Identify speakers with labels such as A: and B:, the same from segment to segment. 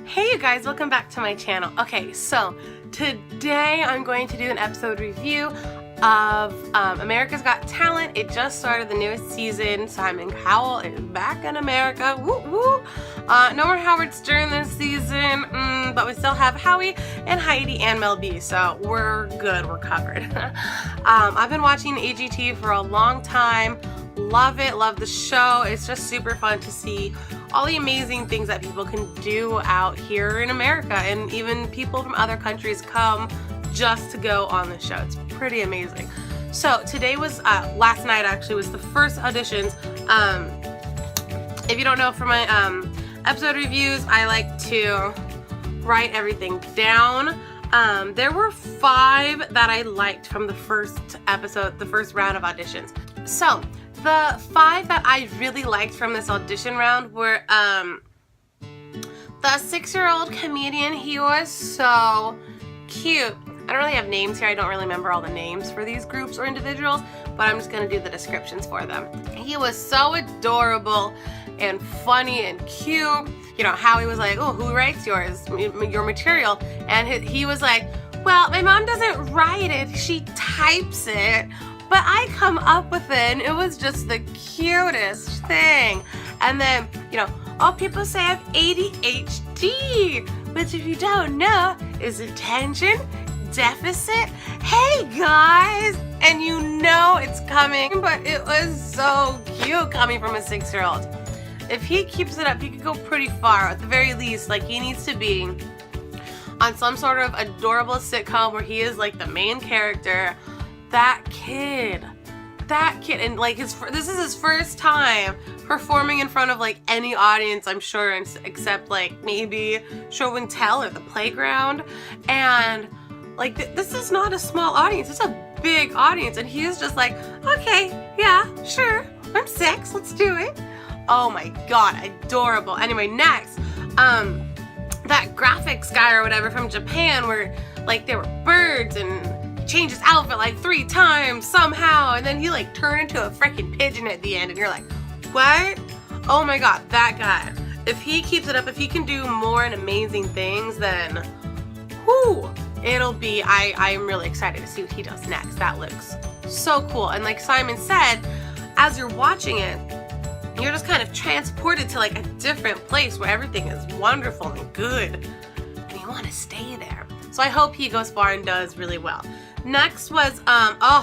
A: Hey you guys, welcome back to my channel. Okay, so today I'm going to do an episode review of America's Got Talent. It just started the newest season. Simon Cowell is back in America. Woo woo. No more Howard Stern this season, but we still have Howie and Heidi and Mel B, so we're good, we're covered. I've been watching AGT for a long time. Love it, love the show. It's just super fun to see all the amazing things that people can do out here in America, and even people from other countries come just to go on the show. It's pretty amazing. So today was, last night actually, was the first auditions. If you don't know, for my episode reviews, I like to write everything down. There were 5 that I liked from the first episode, the first round of auditions. So the 5 that I really liked from this audition round were the 6-year-old comedian. He was so cute. I don't really have names here. I don't really remember all the names for these groups or individuals, but I'm just going to do the descriptions for them. He was so adorable and funny and cute. You know, Howie was like, oh, who writes your material? And he was like, well, my mom doesn't write it. She types it. But I come up with it, and it was just the cutest thing. And then, you know, all people say I have ADHD, which if you don't know is attention deficit. Hey guys! And you know it's coming, but it was so cute coming from a 6-year-old. If he keeps it up, he could go pretty far. At the very least, like, he needs to be on some sort of adorable sitcom where he is like the main character. That kid, and like this is his first time performing in front of like any audience, I'm sure, except like maybe show and tell or the playground. And like this is not a small audience, it's a big audience, and he is just like, okay, yeah, sure, I'm 6, let's do it. Oh my god, adorable. Anyway, next, that graphics guy or whatever from Japan, where like there were birds and changed his outfit like 3 times somehow, and then he like turned into a freaking pigeon at the end, and you're like, what? Oh my god, that guy. If he keeps it up, if he can do more and amazing things, then whoo, it'll be, I'm really excited to see what he does next. That looks so cool. And like Simon said, as you're watching it, you're just kind of transported to like a different place where everything is wonderful and good, and you want to stay there. So I hope he goes far and does really well. Next was,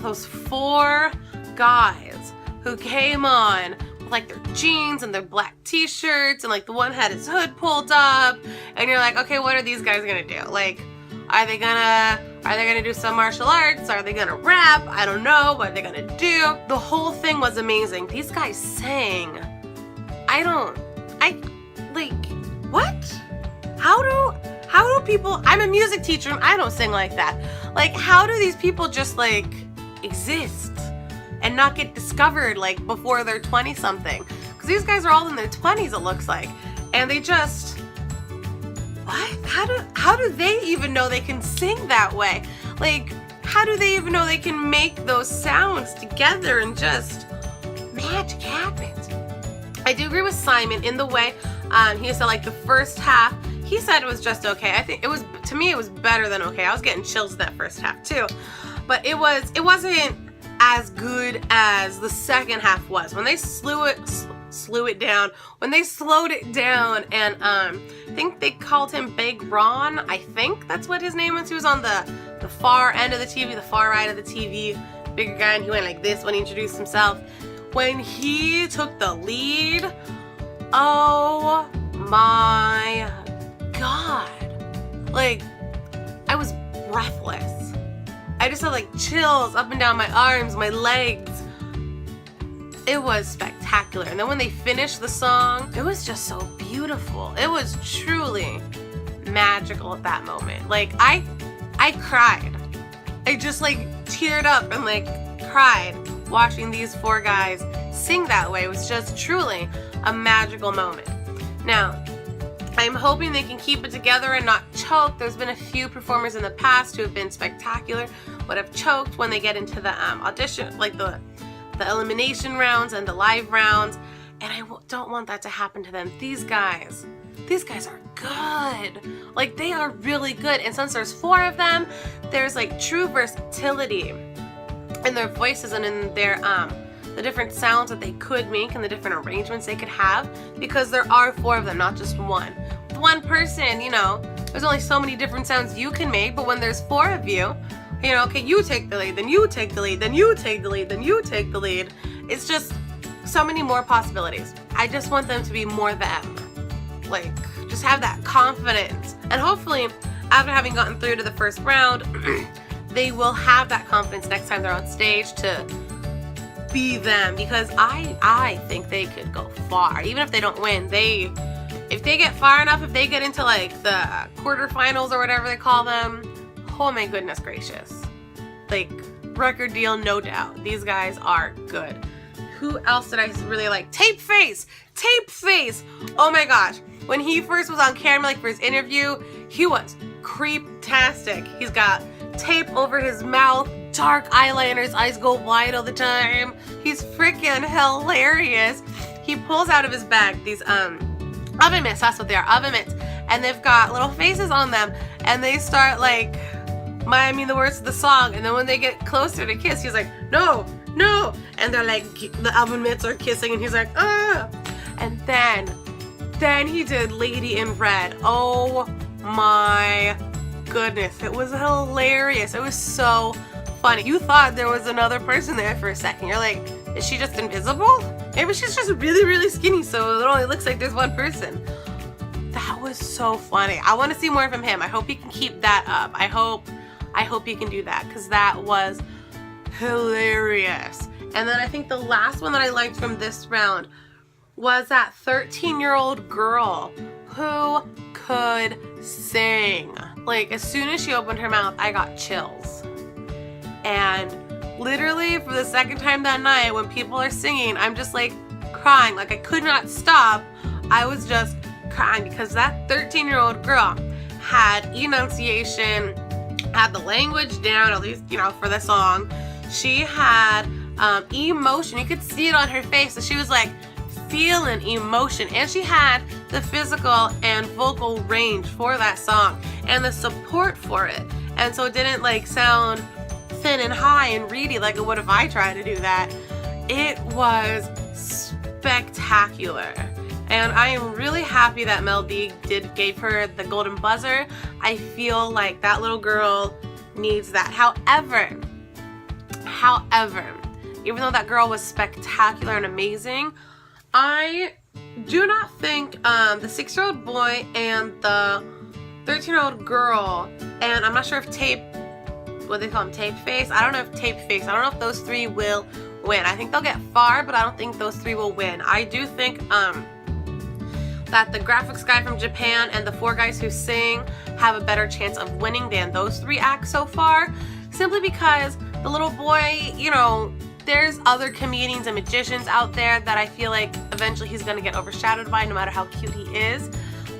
A: those 4 guys who came on with like their jeans and their black t-shirts, and like the one had his hood pulled up, and you're like, okay, what are these guys gonna do? Like, are they gonna do some martial arts? Are they gonna rap? I don't know what they're gonna do. The whole thing was amazing. These guys sang. What? How do people, I'm a music teacher and I don't sing like that. Like, how do these people just like exist and not get discovered like before they're 20 something? Because these guys are all in their 20s, it looks like. And they just, what? How do they even know they can sing that way? Like, how do they even know they can make those sounds together and just magic happens? I do agree with Simon in the way he said like the first half, he said it was just okay. I think it was, to me, it was better than okay. I was getting chills that first half too. But it wasn't as good as the second half was. When they slowed it down, and I think they called him Big Ron. I think that's what his name was. He was on the far end of the TV, the far right of the TV, bigger guy, and he went like this when he introduced himself. When he took the lead, oh my god, like, I was breathless. I just had like chills up and down my arms, my legs. It was spectacular. And then when they finished the song, it was just so beautiful. It was truly magical at that moment. Like, I cried. I just like teared up and like cried watching these 4 guys sing that way. It was just truly a magical moment. Now, I'm hoping they can keep it together and not choke. There's been a few performers in the past who have been spectacular but have choked when they get into the audition, like the elimination rounds and the live rounds, and I don't want that to happen to them. These guys, these guys are good. Like, they are really good. And since there's 4 of them, there's like true versatility in their voices and in their the different sounds that they could make and the different arrangements they could have, because there are 4 of them, not just one. With one person, you know, there's only so many different sounds you can make, but when there's 4 of you, you know, okay, you take the lead, then you take the lead, then you take the lead, then you take the lead. It's just so many more possibilities. I just want them to be more them. Like, just have that confidence. And hopefully, after having gotten through to the first round, they will have that confidence next time they're on stage to be them, because I think they could go far. Even if they don't win, if they get far enough, if they get into like the quarterfinals or whatever they call them, oh my goodness gracious. Like, record deal, no doubt. These guys are good. Who else did I really like? Tape Face! Tape Face! Oh my gosh. When he first was on camera, like for his interview, he was creeptastic. He's got tape over his mouth, dark eyeliner, his eyes go wide all the time. He's freaking hilarious. He pulls out of his bag these oven mitts, that's what they are, oven mitts. And they've got little faces on them, and they start like miming the words of the song, and then when they get closer to kiss, he's like, no, no, and they're like, the oven mitts are kissing, and he's like, ah. And then he did Lady in Red. Oh my goodness, it was hilarious. It was so funny. You thought there was another person there for a second. You're like, is she just invisible? Maybe she's just really, really skinny, so it only looks like there's one person. That was so funny. I want to see more from him. I hope he can keep that up. I hope he can do that, because that was hilarious. And then I think the last one that I liked from this round was that 13-year-old girl who could sing. Like, as soon as she opened her mouth, I got chills. And literally for the second time that night, when people are singing, I'm just like crying. Like, I could not stop. I was just crying because that 13-year-old girl had enunciation, had the language down, at least, you know, for the song. She had emotion. You could see it on her face. So she was like feeling emotion, and she had the physical and vocal range for that song and the support for it. And so it didn't like sound thin and high and reedy like it would if I tried to do that. It was spectacular. And I am really happy that Mel B gave her the golden buzzer. I feel like that little girl needs that. However, even though that girl was spectacular and amazing, I do not think the 6-year-old boy and the 13-year-old girl, and I'm not sure if what they call him, Tape Face? I don't know if those 3 will win. I think they'll get far, but I don't think those 3 will win. I do think that the graphics guy from Japan and the 4 guys who sing have a better chance of winning than those 3 acts so far, simply because the little boy, you know, there's other comedians and magicians out there that I feel like eventually he's gonna get overshadowed by, no matter how cute he is.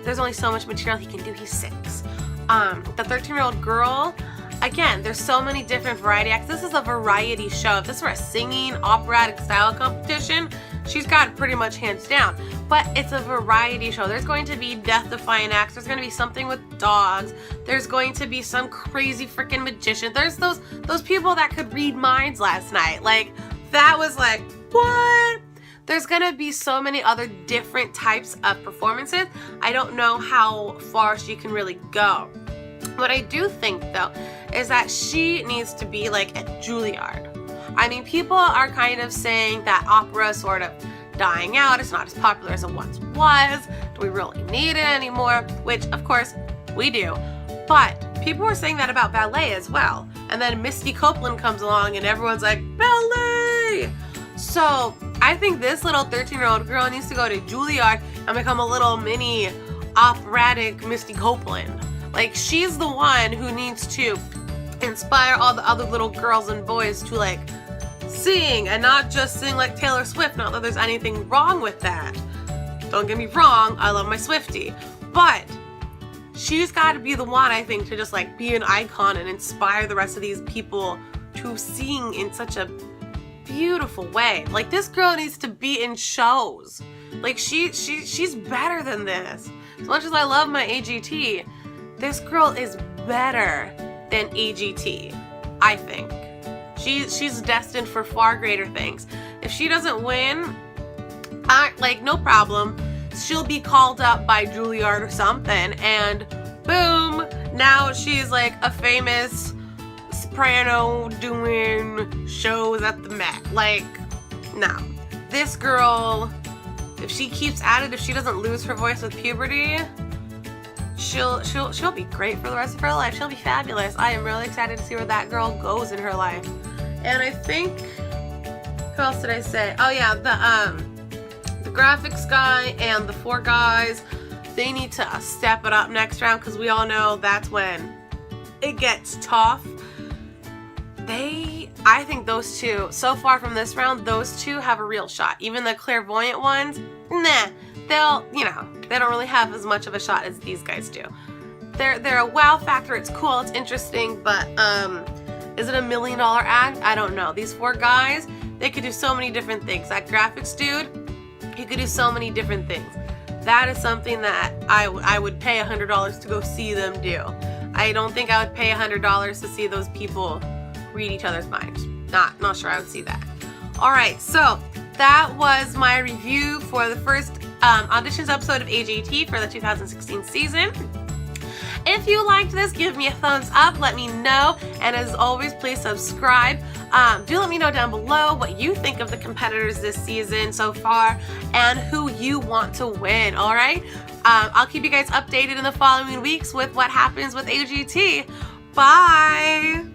A: There's only so much material he can do. He's 6. The 13-year-old girl, again, there's so many different variety acts. This is a variety show. If this were a singing operatic style competition, she's got it pretty much hands down. But it's a variety show. There's going to be death-defying acts. There's going to be something with dogs. There's going to be some crazy freaking magician. There's those people that could read minds last night. Like, that was like, what? There's going to be so many other different types of performances. I don't know how far she can really go. What I do think, though, is that she needs to be like at Juilliard. I mean, people are kind of saying that opera is sort of dying out. It's not as popular as it once was. Do we really need it anymore? Which, of course, we do. But people were saying that about ballet as well. And then Misty Copeland comes along and everyone's like, ballet! So I think this little 13-year-old girl needs to go to Juilliard and become a little mini operatic Misty Copeland. Like, she's the one who needs to inspire all the other little girls and boys to, like, sing, and not just sing like Taylor Swift. Not that there's anything wrong with that. Don't get me wrong, I love my Swiftie. But she's got to be the one, I think, to just like be an icon and inspire the rest of these people to sing in such a beautiful way. Like, this girl needs to be in shows. Like, she's better than this. As much as I love my AGT, this girl is better than AGT, I think. She's destined for far greater things. If she doesn't win, no problem. She'll be called up by Juilliard or something, and boom, now she's like a famous soprano doing shows at the Met. Like, no. This girl, if she keeps at it, if she doesn't lose her voice with puberty, she'll be great for the rest of her life. She'll be fabulous. I am really excited to see where that girl goes in her life. And I think, who else did I say? Oh yeah, the graphics guy and the four guys, they need to step it up next round, because we all know that's when it gets tough. I think those two, so far from this round, those two have a real shot. Even the clairvoyant ones, nah, they don't really have as much of a shot as these guys do. They're a wow factor. It's cool, it's interesting, but is it $1 million act? I don't know. These four guys, they could do so many different things. That graphics dude, he could do so many different things. That is something that I would pay $100 to go see them do. I don't think I would pay $100 to see those people read each other's minds. Not sure I would see that. Alright, so that was my review for the first auditions episode of AGT for the 2016 season. If you liked this, give me a thumbs up, let me know, and as always, please subscribe. Do let me know down below what you think of the competitors this season so far and who you want to win, alright? I'll keep you guys updated in the following weeks with what happens with AGT. Bye!